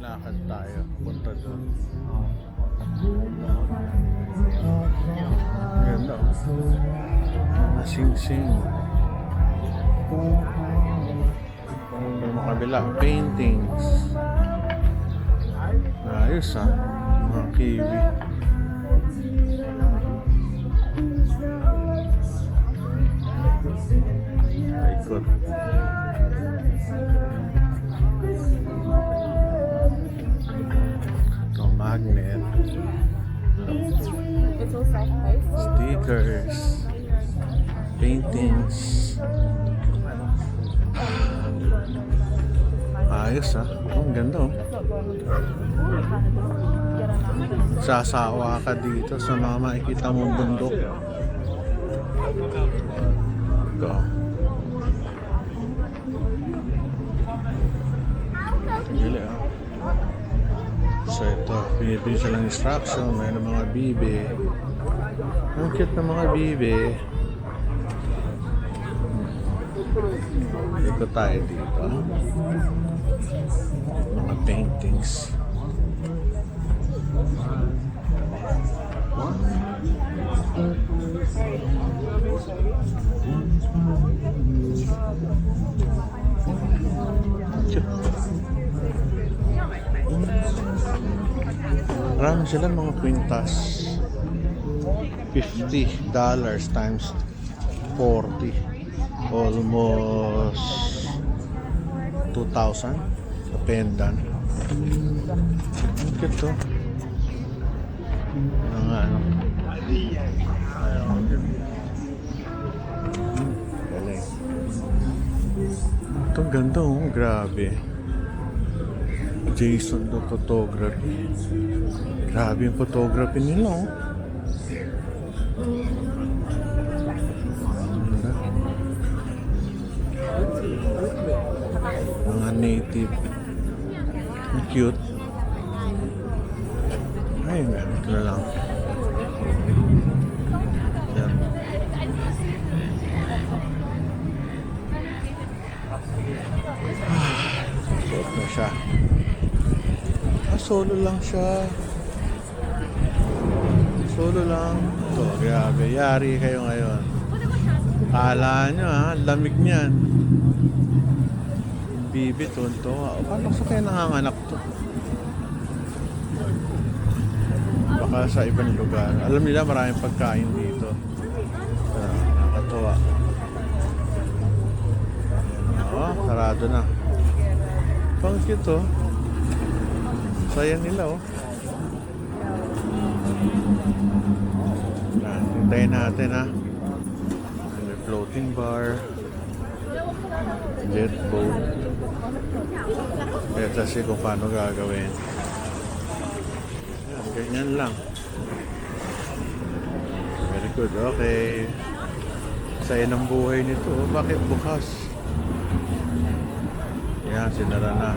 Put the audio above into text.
Lakad tayo, punta doon. Ganda oh. Sing-sing. Yung makabila, paintings. Ayos ah, mga kiwi. Ikot. Ito, magnet. Stickers. Paintings. Ayos ah. Ang ganda oh. Sasawa ka dito sa mga makikita mong bundok. Ito. Gili ah. So ito, pinipin siya ng instruction. May mga bibe. Ang cute ng mga bibe. Ito tayo dito. Mga paintings. Marami sila mga kwintas. $50 times 40. Almost 2,000 sa pendant. Ang cute to. Mga ano. Galing. Itong ganda oh, grabe. Jason do photography. Grabe yung photography nila oh. Mga native. Ang cute. Ay, meron ko na lang. Yan. Suot na siya. Solo lang siya. Solo lang. Ito, grabe. Yari kayo ngayon. Kala nyo ha, lamig niyan. Bibi, tonto. Paano sa kayo nanganganak to? Baka sa ibang lugar. Alam nila maraming pagkain dito. Nakakatawa. Oo, sarado na. Pang cute oh. Sayang nila oh. Hintayin natin ha. May floating bar. Jet boat. Kaya kasi kung paano gagawin. Yan, ganyan lang. Very good, okay. Saya ng buhay nito. Bakit bukas? Yan, sinara na.